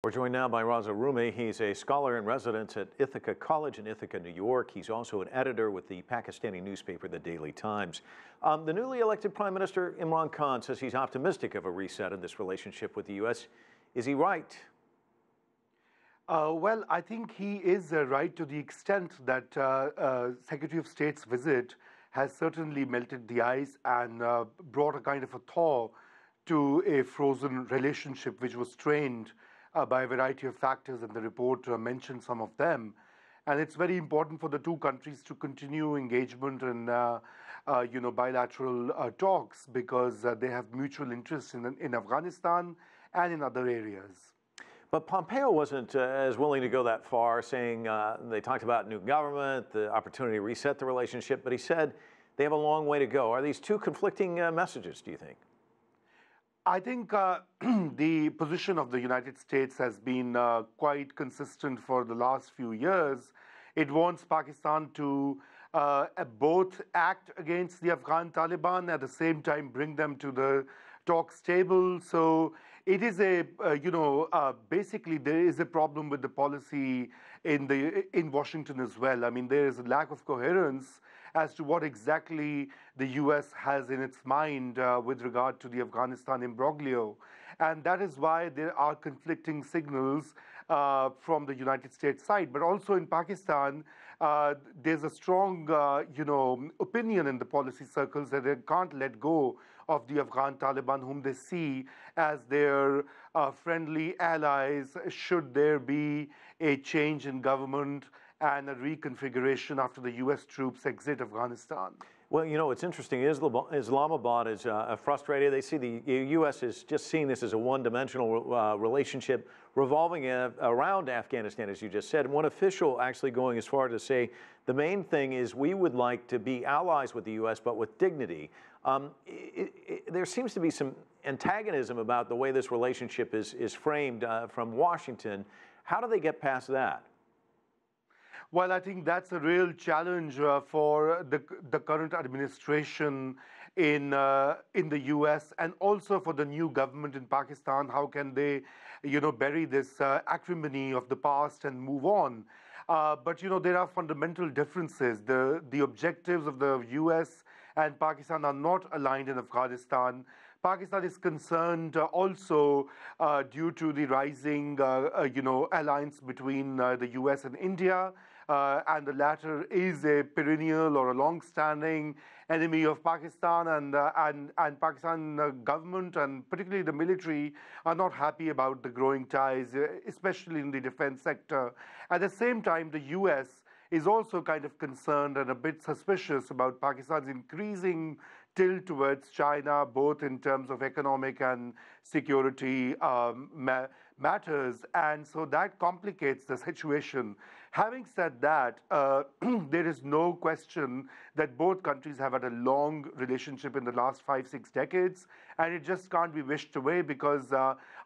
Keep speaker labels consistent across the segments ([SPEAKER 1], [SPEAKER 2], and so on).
[SPEAKER 1] We're joined now by Raza Rumi. He's a scholar in residence at Ithaca College in Ithaca, New York. He's also an editor with the Pakistani newspaper, The Daily Times. The newly elected Prime Minister Imran Khan says he's optimistic of a reset in this relationship with the U.S. Is he right?
[SPEAKER 2] Well, I think he is right to the extent that Secretary of State's visit has certainly melted the ice and brought a kind of a thaw to a frozen relationship which was strained by a variety of factors, and the report mentioned some of them. And it's very important for the two countries to continue engagement and bilateral talks because they have mutual interests in Afghanistan and in other areas.
[SPEAKER 1] But Pompeo wasn't as willing to go that far, saying they talked about new government, the opportunity to reset the relationship, but he said they have a long way to go. Are these two conflicting messages, do you think?
[SPEAKER 2] I think the position of the United States has been quite consistent for the last few years. It wants Pakistan to both act against the Afghan Taliban, at the same time bring them to the talks table. So it is basically there is a problem with the policy in Washington as well. I mean, there is a lack of coherence as to what exactly the U.S. has in its mind with regard to the Afghanistan imbroglio. And that is why there are conflicting signals from the United States side. But also in Pakistan, there's a strong, opinion in the policy circles that they can't let go of the Afghan Taliban, whom they see as their friendly allies should there be a change in government and a reconfiguration after the U.S. troops exit Afghanistan.
[SPEAKER 1] Well, you know, it's interesting. Islamabad is frustrated. They see the U.S. is just seeing this as a one-dimensional relationship revolving around Afghanistan, as you just said. And one official actually going as far to say the main thing is we would like to be allies with the U.S., but with dignity. There seems to be some antagonism about the way this relationship is framed from Washington. How do they get past that?
[SPEAKER 2] Well, I think that's a real challenge for the current administration in the U.S. and also for the new government in Pakistan. How can they, bury this acrimony of the past and move on? But there are fundamental differences. The objectives of the U.S. and Pakistan are not aligned in Afghanistan. Pakistan is concerned also due to the rising, alliance between the U.S. and India. And the latter is a perennial or a long-standing enemy of Pakistan, and Pakistan government and particularly the military are not happy about the growing ties, especially in the defense sector. At the same time, the U.S. is also kind of concerned and a bit suspicious about Pakistan's increasing tilt towards China, both in terms of economic and security matters, and so that complicates the situation. Having said that, there is no question that both countries have had a long relationship in the last 5-6 decades, and it just can't be wished away because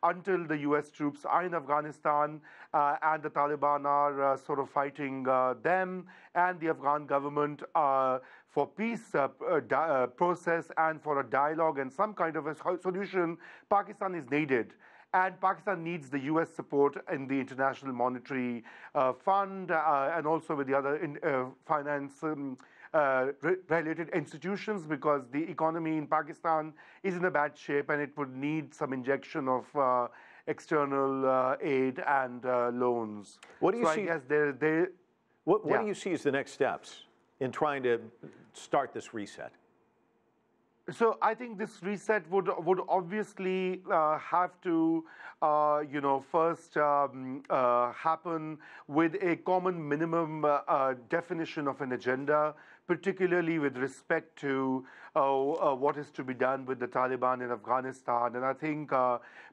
[SPEAKER 2] until the U.S. troops are in Afghanistan and the Taliban are sort of fighting them and the Afghan government for peace process and for a dialogue and some kind of a solution, Pakistan is needed. And Pakistan needs the U.S. support in the International Monetary Fund and also with the other finance-related institutions, because the economy in Pakistan is in a bad shape and it would need some injection of external aid and loans.
[SPEAKER 1] What do you see?
[SPEAKER 2] I guess
[SPEAKER 1] what do you see as the next steps in trying to start this reset?
[SPEAKER 2] So I think this reset would obviously have to, first happen with a common minimum definition of an agenda, particularly with respect to what is to be done with the Taliban in Afghanistan. And I think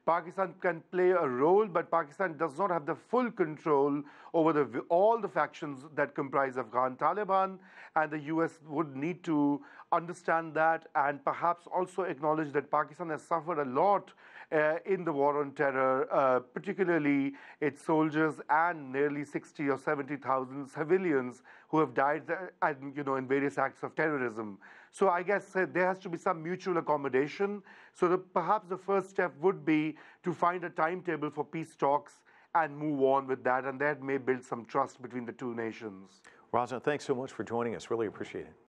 [SPEAKER 2] Pakistan can play a role, but Pakistan does not have the full control over all the factions that comprise Afghan Taliban, and the U.S. would need to understand that and perhaps also acknowledge that Pakistan has suffered a lot in the war on terror, particularly its soldiers and nearly 60 or 70,000 civilians who have died in various acts of terrorism. So I guess there has to be some mutual accommodation. So perhaps the first step would be to find a timetable for peace talks and move on with that, and that may build some trust between the two nations.
[SPEAKER 1] Raza, thanks so much for joining us. Really appreciate it.